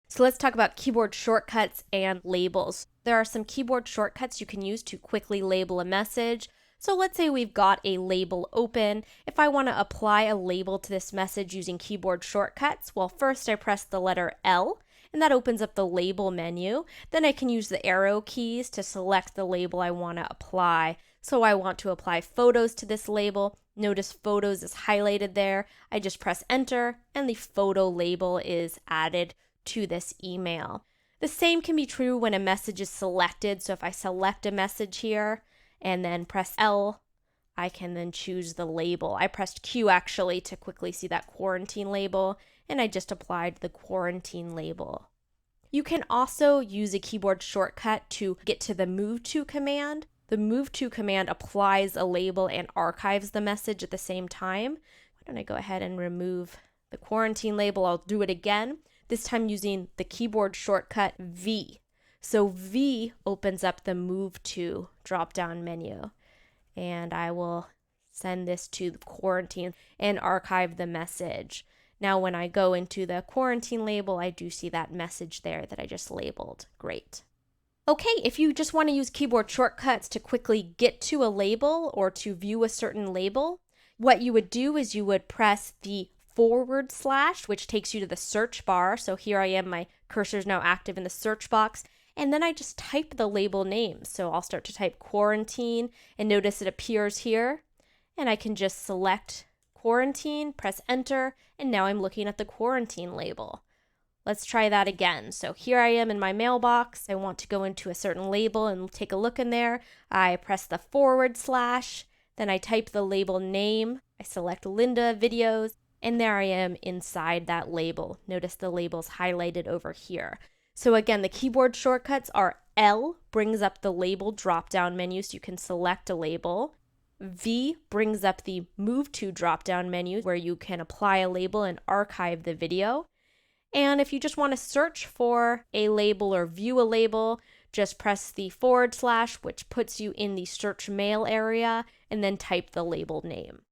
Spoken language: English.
So let's talk about keyboard shortcuts and labels. There are some keyboard shortcuts you can use to quickly label a message. So let's say we've got a label open. If I want to apply a label to this message using keyboard shortcuts, well, first I press the letter L, and that opens up the label menu. Then I can use the arrow keys to select the label I want to apply. So I want to apply photos to this label. Notice photos is highlighted there. I just press enter, and the photo label is added to this email. The same can be true when a message is selected. So if I select a message here and then press L, I can then choose the label. I pressed Q actually to quickly see that quarantine label, and I just applied the quarantine label. You can also use a keyboard shortcut to get to the move to command. The move to command applies a label and archives the message at the same time. Why don't I go ahead and remove the quarantine label? I'll do it again, this time using the keyboard shortcut V. So V opens up the move to drop-down menu. And I will send this to the quarantine and archive the message. Now when I go into the quarantine label, I do see that message there that I just labeled. Great. Okay, if you just want to use keyboard shortcuts to quickly get to a label or to view a certain label, what you would do is you would press the /, which takes you to the search bar. So here I am, my cursor is now active in the search box. And then I just type the label name. So I'll start to type quarantine, and notice it appears here. And I can just select quarantine, press enter, and now I'm looking at the quarantine label. Let's try that again. So here I am in my mailbox. I want to go into a certain label and take a look in there. I press the /, then I type the label name. I select Linda Videos, and there I am inside that label. Notice the label's highlighted over here. So again, the keyboard shortcuts are L brings up the label drop-down menu so you can select a label. V brings up the move to drop-down menu where you can apply a label and archive the video. And if you just want to search for a label or view a label, just press the /, which puts you in the search mail area, and then type the label name.